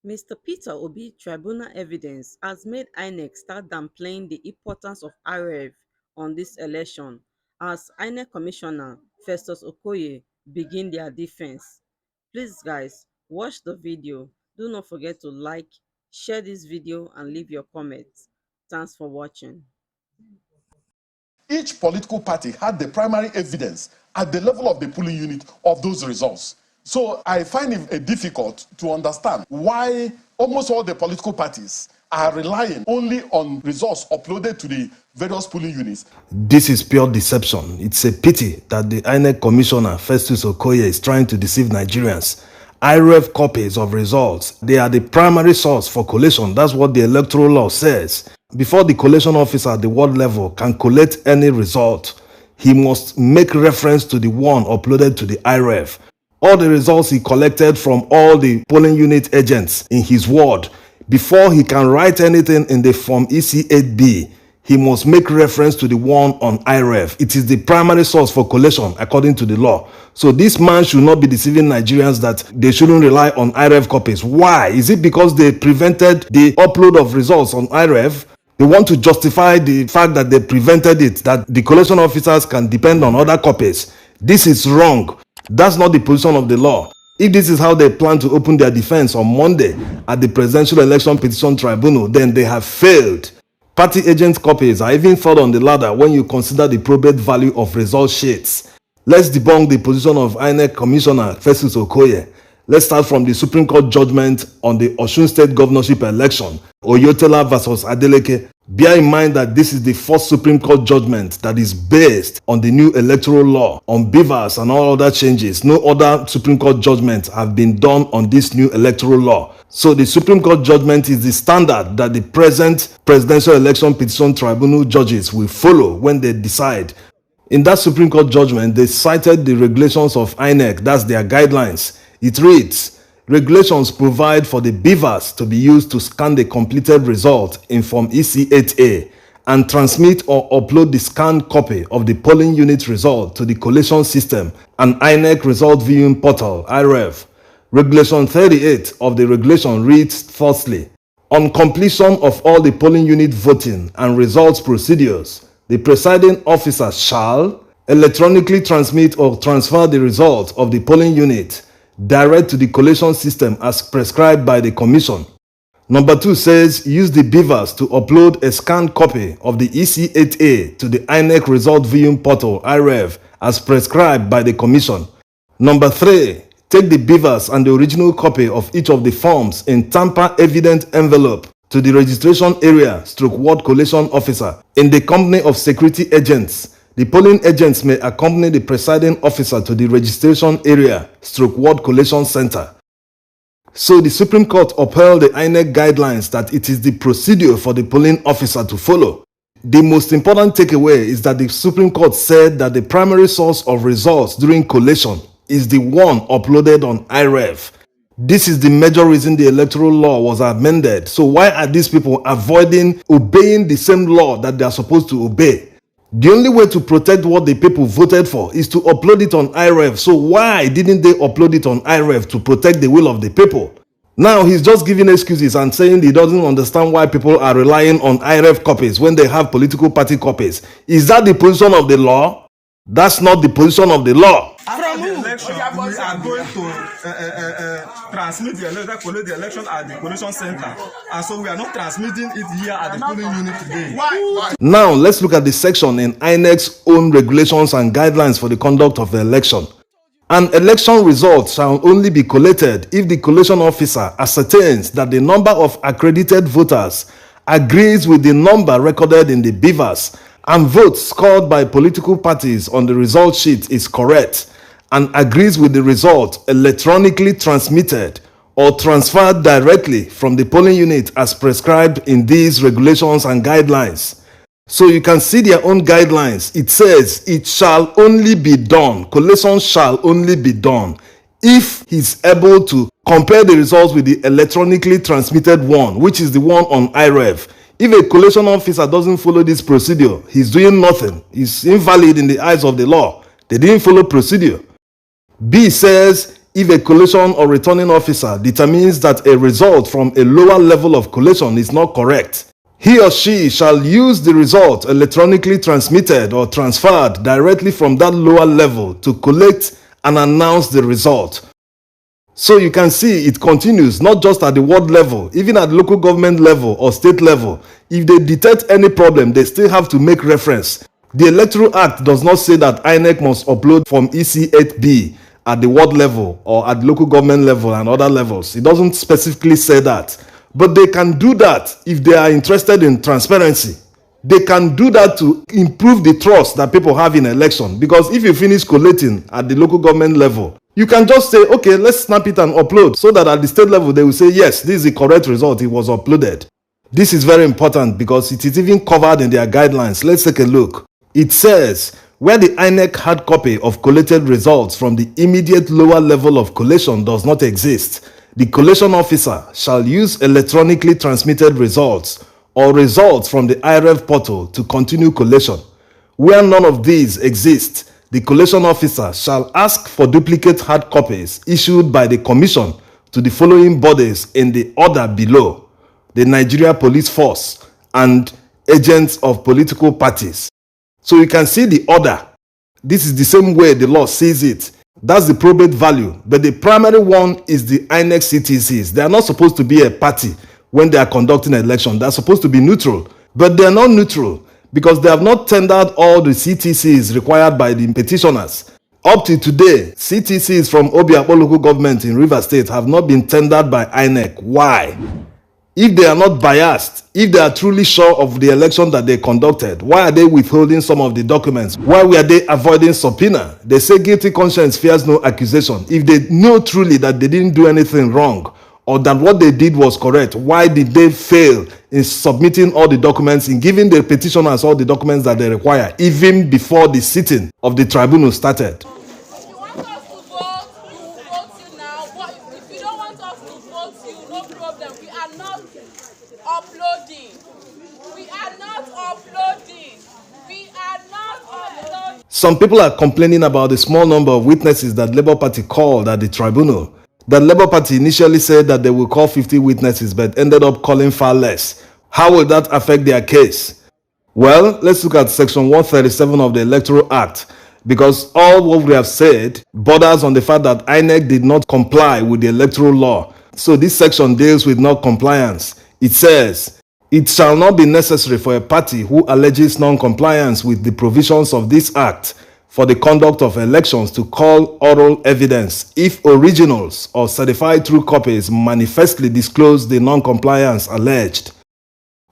Mr. Peter Obi Tribunal evidence has made INEC start downplaying the importance of IREV on this election as INEC Commissioner Festus Okoye begin their defense. Please guys, watch the video. Do not forget to like, share this video and leave your comments. Thanks for watching. Each political party had the primary evidence at the level of the polling unit of those results. So I find it difficult to understand why almost all the political parties are relying only on results uploaded to the various polling units. This is pure deception. It's a pity that the INEC Commissioner Festus Okoye is trying to deceive Nigerians. IREV copies of results, they are the primary source for collation. That's what the electoral law says. Before the collation officer at the ward level can collect any result, he must make reference to the one uploaded to the IREV. All the results he collected from all the polling unit agents in his ward, before he can write anything in the form EC8B, he must make reference to the one on IREV. It is the primary source for collation according to the law. So this man should not be deceiving Nigerians that they shouldn't rely on IREV copies. Why? Is it because they prevented the upload of results on IREV? They want to justify the fact that they prevented it, that the collation officers can depend on other copies. This is wrong. That's not the position of the law. If this is how they plan to open their defense on Monday at the Presidential Election Petition Tribunal, then they have failed. Party agent copies are even third on the ladder when you consider the probate value of result sheets. Let's debunk the position of INEC Commissioner Festus Okoye. Let's start from the Supreme Court judgment on the Osun State governorship election, Oyetola versus Adeleke. Bear in mind that this is the first Supreme Court judgment that is based on the new electoral law, on beavers and all other changes. No other Supreme Court judgments have been done on this new electoral law. So the Supreme Court judgment is the standard that the present Presidential Election Petition Tribunal judges will follow when they decide. In that Supreme Court judgment, they cited the regulations of INEC, that's their guidelines. It reads, regulations provide for the beavers to be used to scan the completed result in Form EC8A and transmit or upload the scanned copy of the polling unit result to the collation system and INEC result viewing portal, IREV. Regulation 38 of the regulation reads firstly, on completion of all the polling unit voting and results procedures, the presiding officer shall electronically transmit or transfer the result of the polling unit direct to the collation system as prescribed by the Commission. Number 2 says use the beavers to upload a scanned copy of the EC8A to the INEC result viewing portal, IREV, as prescribed by the Commission. Number 3, take the beavers and the original copy of each of the forms in tamper evident envelope to the registration area / ward collation officer in the company of security agents. The polling agents may accompany the presiding officer to the registration area / ward collation center. So the Supreme Court upheld the INEC guidelines that it is the procedure for the polling officer to follow. The most important takeaway is that the Supreme Court said that the primary source of results during collation is the one uploaded on IREV. This is the major reason the electoral law was amended. So why are these people avoiding obeying the same law that they are supposed to obey? The only way to protect what the people voted for is to upload it on IREV. So why didn't they upload it on IREV to protect the will of the people? Now he's just giving excuses and saying he doesn't understand why people are relying on IREV copies when they have political party copies. Is that the position of the law? That's not the position of the law. After the election, we are going to transmit the election, collect the election at the collation center. And so we are not transmitting it here at the polling unit today. Why? Now, let's look at the section in INEC's own regulations and guidelines for the conduct of the election. An election result shall only be collated if the collation officer ascertains that the number of accredited voters agrees with the number recorded in the beavers and votes scored by political parties on the result sheet is correct and agrees with the result electronically transmitted or transferred directly from the polling unit as prescribed in these regulations and guidelines. So you can see their own guidelines. It says it shall only be done, collation shall only be done if he's able to compare the results with the electronically transmitted one, which is the one on IREV. If a collation officer doesn't follow this procedure, he's doing nothing. He's invalid in the eyes of the law. They didn't follow procedure. B says If a collation or returning officer determines that a result from a lower level of collation is not correct, he or she shall use the result electronically transmitted or transferred directly from that lower level to collect and announce the result. So you can see it continues not just at the ward level, even at local government level or state level. If they detect any problem, they still have to make reference. The Electoral Act does not say that INEC must upload from EC8B at the ward level or at local government level and other levels. It doesn't specifically say that. But they can do that if they are interested in transparency. They can do that to improve the trust that people have in election. Because if you finish collating at the local government level, you can just say, okay, let's snap it and upload, so that at the state level, they will say, yes, this is the correct result. It was uploaded. This is very important because it is even covered in their guidelines. Let's take a look. It says, where the INEC hard copy of collated results from the immediate lower level of collation does not exist, the collation officer shall use electronically transmitted results or results from the IREV portal to continue collation. Where none of these exist, the collation officer shall ask for duplicate hard copies issued by the Commission to the following bodies in the order below: the Nigeria Police Force and agents of political parties. So you can see the order. This is the same way the law sees it. That's the probate value. But the primary one is the INEC CTCs. They are not supposed to be a party when they are conducting an election. They are supposed to be neutral. But they are not neutral because they have not tendered all the CTCs required by the petitioners. Up to today, CTCs from Obi local government in Rivers State have not been tendered by INEC. Why? If they are not biased, if they are truly sure of the election that they conducted, why are they withholding some of the documents? Why were they avoiding subpoena? They say guilty conscience fears no accusation. If they know truly that they didn't do anything wrong or that what they did was correct, why did they fail in submitting all the documents, in giving the petitioners all the documents that they require, even before the sitting of the tribunal started? Some people are complaining about the small number of witnesses that Labour Party called at the tribunal. The Labour Party initially said that they will call 50 witnesses but ended up calling far less. How will that affect their case? Well, let's look at Section 137 of the Electoral Act, because all what we have said borders on the fact that INEC did not comply with the electoral law. So this section deals with non-compliance. It says, it shall not be necessary for a party who alleges non-compliance with the provisions of this Act for the conduct of elections to call oral evidence if originals or certified true copies manifestly disclose the non-compliance alleged.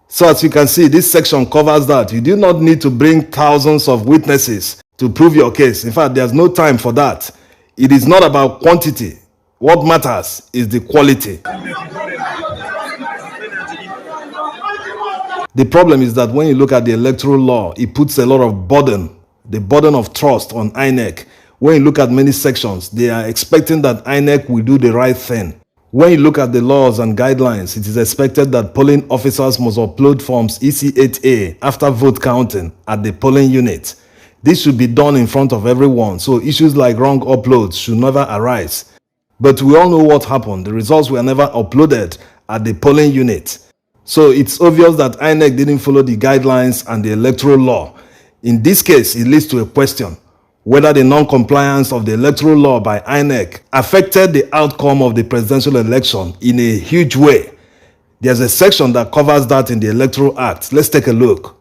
So as you can see, this section covers that. You do not need to bring thousands of witnesses to prove your case. In fact, there's no time for that. It is not about quantity. What matters is the quality. The problem is that when you look at the electoral law, it puts a lot of burden, the burden of trust on INEC. When you look at many sections, they are expecting that INEC will do the right thing. When you look at the laws and guidelines, it is expected that polling officers must upload forms EC8A after vote counting at the polling unit. This should be done in front of everyone, so issues like wrong uploads should never arise. But we all know what happened. The results were never uploaded at the polling unit. So it's obvious that INEC didn't follow the guidelines and the electoral law. In this case, it leads to a question whether the non-compliance of the electoral law by INEC affected the outcome of the presidential election in a huge way. There's a section that covers that in the Electoral Act. Let's take a look.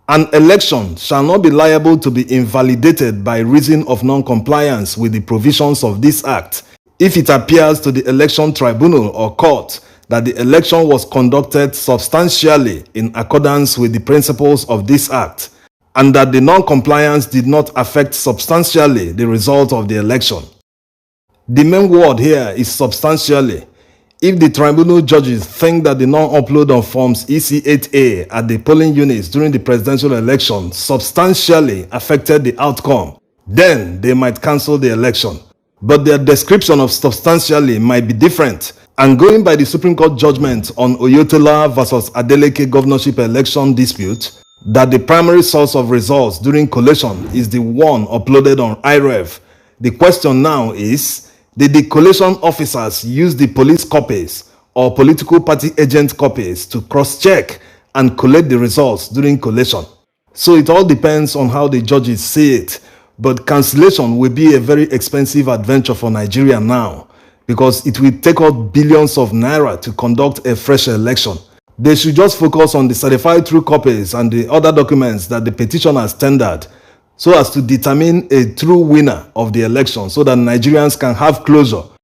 An election shall not be liable to be invalidated by reason of non-compliance with the provisions of this Act if it appears to the election tribunal or court that the election was conducted substantially in accordance with the principles of this Act, and that the non-compliance did not affect substantially the result of the election. The main word here is substantially. If the tribunal judges think that the non-upload of forms EC8A at the polling units during the presidential election substantially affected the outcome, then they might cancel the election. But their description of substantially might be different. And going by the Supreme Court judgment on Oyotola versus Adeleke governorship election dispute, that the primary source of results during collation is the one uploaded on IREV, the question now is, The collation officers use the police copies or political party agent copies to cross-check and collect the results during collation. So it all depends on how the judges see it. But cancellation will be a very expensive adventure for Nigeria now, because it will take out billions of naira to conduct a fresh election. They should just focus on the certified true copies and the other documents that the petitioners tendered, so as to determine a true winner of the election, so that Nigerians can have closure